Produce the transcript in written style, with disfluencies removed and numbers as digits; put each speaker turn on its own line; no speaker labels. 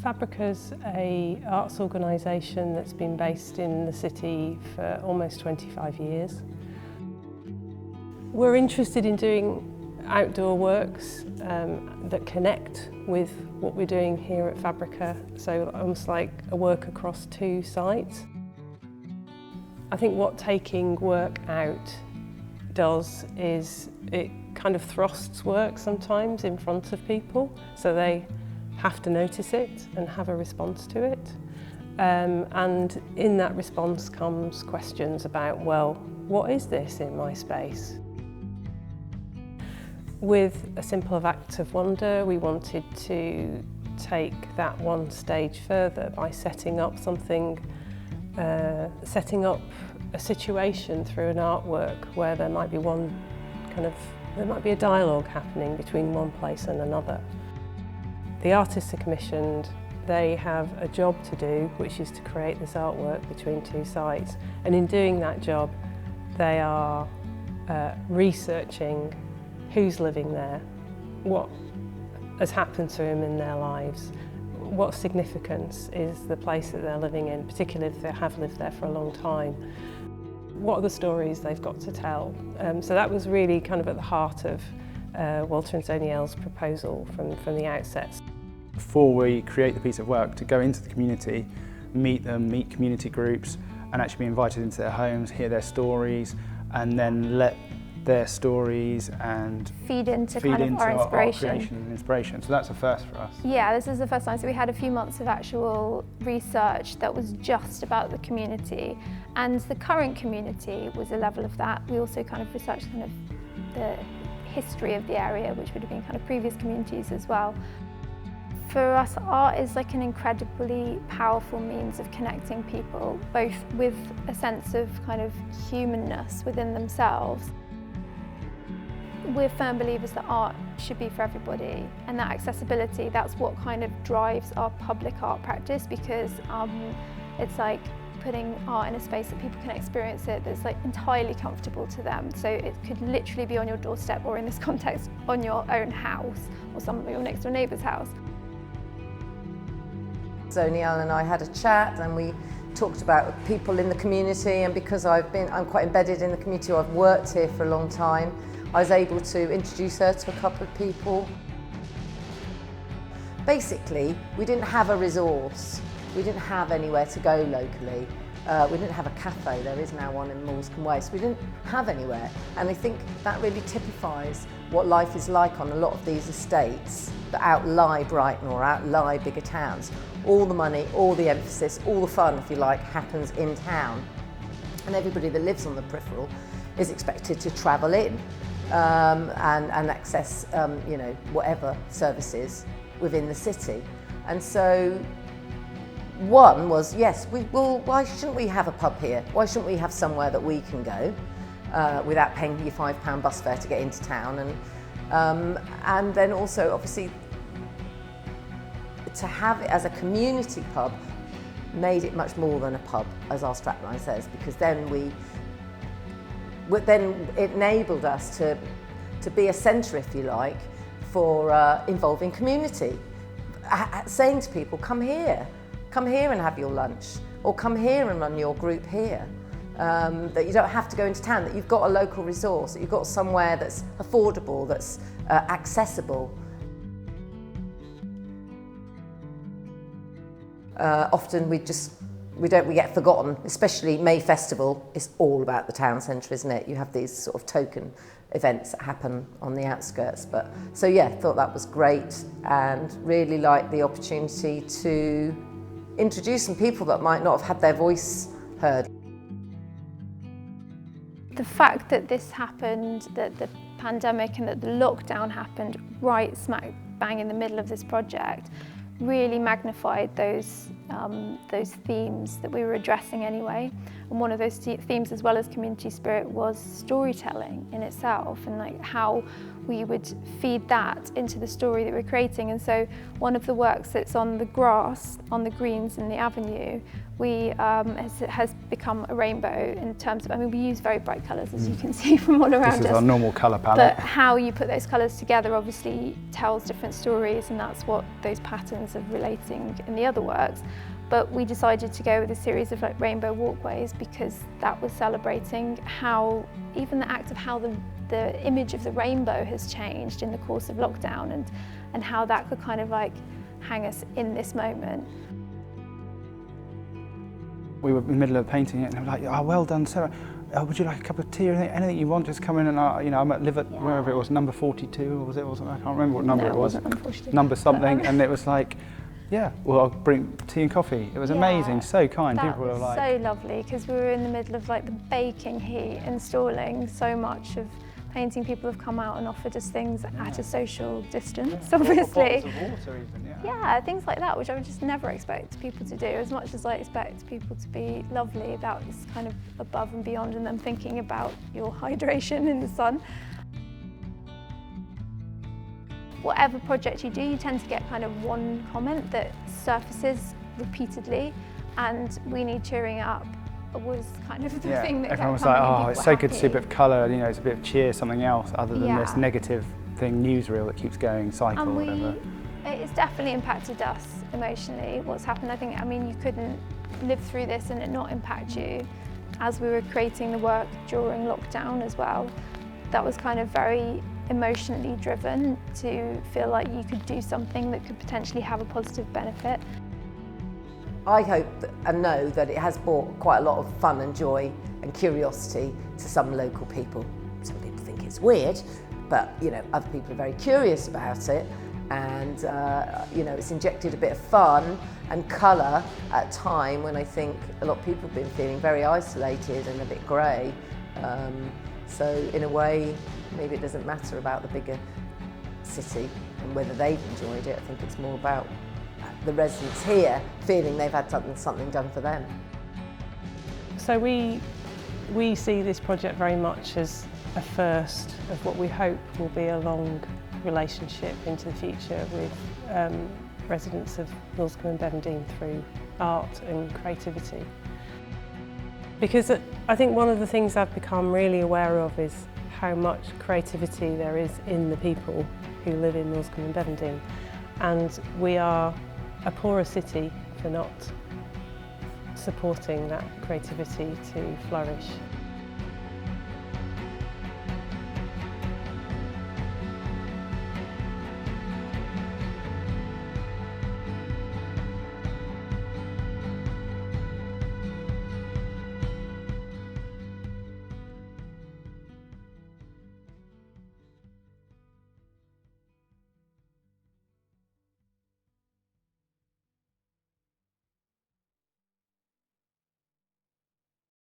Fabrica's an arts organisation that's been based in the city for almost 25 years. We're interested in doing outdoor works that connect with what we're doing here at Fabrica, so almost like a work across two sites. I think what taking work out does is it kind of thrusts work sometimes in front of people, so they have to notice it and have a response to it. And in that response comes questions about, well, what is this in my space? With a simple act of wonder, we wanted to take that one stage further by setting up something, setting up a situation through an artwork where there might be there might be a dialogue happening between one place and another. The artists are commissioned, they have a job to do, which is to create this artwork between two sites. And in doing that job, they are researching who's living there, what has happened to them in their lives, what significance is the place that they're living in, particularly if they have lived there for a long time. What are the stories they've got to tell? So that was really kind of at the heart of Walter Zoniel's proposal from the outset.
Before we create the piece of work, to go into the community, meet them, meet community groups, and actually be invited into their homes, hear their stories, and then let their stories and
feed into our inspiration.
Creation and inspiration. So that's a first for us.
Yeah, this is the first time. So we had a few months of actual research that was just about the community, and the current community was a level of that. We also kind of researched kind of the history of the area, which would have been kind of previous communities as well. For us, art is like an incredibly powerful means of connecting people, both with a sense of kind of humanness within themselves. We're firm believers that art should be for everybody, and that accessibility, that's what kind of drives our public art practice, because it's like putting art in a space that people can experience it that's like entirely comfortable to them. So it could literally be on your doorstep, or in this context, on your own house, or your next door neighbour's house.
Zoniel and I had a chat, and we talked about people in the community, and because I'm quite embedded in the community, I've worked here for a long time, I was able to introduce her to a couple of people. Basically, we didn't have a resource. We didn't have anywhere to go locally. We didn't have a cafe. There is now one in Moulsecoomb Waste. We didn't have anywhere. And I think that really typifies what life is like on a lot of these estates that outlie Brighton or outlie bigger towns. All the money, all the emphasis, all the fun, if you like, happens in town. And everybody that lives on the peripheral is expected to travel in and access, whatever services within the city. And so one was, yes, why shouldn't we have a pub here? Why shouldn't we have somewhere that we can go without paying your £5 bus fare to get into town? And then also, obviously, to have it as a community pub made it much more than a pub, as our strapline says, because then it enabled us to be a centre, if you like, for involving community. Saying to people, come here and have your lunch, or come here and run your group here. That you don't have to go into town, that you've got a local resource, that you've got somewhere that's affordable, that's accessible. Often we get forgotten, especially May Festival is all about the town centre, isn't it? You have these sort of token events that happen on the outskirts. So yeah, thought that was great, and really liked the opportunity to introduce some people that might not have had their voice heard.
The fact that this happened, that the pandemic and that the lockdown happened right smack bang in the middle of this project, really magnified those themes that we were addressing anyway. And one of those themes, as well as community spirit, was storytelling in itself, and like how we would feed that into the story that we're creating. And so one of the works that's on the grass, on the greens in the avenue, has become a rainbow in terms of, I mean, we use very bright colours, as you can see from all around us.
This is our normal colour palette.
But how you put those colours together obviously tells different stories, and that's what those patterns are relating in the other works. But we decided to go with a series of like rainbow walkways because that was celebrating how even the act of how the image of the rainbow has changed in the course of lockdown, and how that could kind of like hang us in this moment.
We were in the middle of painting it and they were like, oh, well done, Sarah. Oh, would you like a cup of tea or anything you want? Just come in and, you know, I live at wherever it was, number 42 or was it? I can't remember what number it was.
Wasn't number 42.
Number something, and it was like, yeah, well, I'll bring tea and coffee. It was amazing, so kind. People were like,
so lovely, because we were in the middle of like the baking heat, installing so much of painting. People have come out and offered us things at a social distance, obviously.
Bottles of water even,
yeah, things like that, which I would just never expect people to do. As much as I expect people to be lovely, that was kind of above and beyond, and them thinking about your hydration in the sun. Whatever project you do, you tend to get kind of one comment that surfaces repeatedly, and We Need Cheering Up was kind of the thing that
everyone was
kept
like,
coming.
oh, it's so good to see a bit of colour, you know, it's a bit of cheer, something else other than
Yeah.
this negative thing, newsreel that keeps going, cycle,
And
whatever.
It's definitely impacted us emotionally, what's happened. I think, I mean, you couldn't live through this and it not impact you. As we were creating the work during lockdown as well, that was kind of very emotionally driven to feel like you could do something that could potentially have a positive benefit.
I hope and know that it has brought quite a lot of fun and joy and curiosity to some local people. Some people think it's weird, but you know, other people are very curious about it, and you know, it's injected a bit of fun and colour at a time when I think a lot of people have been feeling very isolated and a bit grey. So in a way, maybe it doesn't matter about the bigger city and whether they've enjoyed it. I think it's more about the residents here feeling they've had something done for them.
So we see this project very much as a first of what we hope will be a long relationship into the future with residents of Moulsecoomb and Bevendean through art and creativity. Because I think one of the things I've become really aware of is how much creativity there is in the people who live in Moulsecoomb and Bevendean, and we are a poorer city for not supporting that creativity to flourish.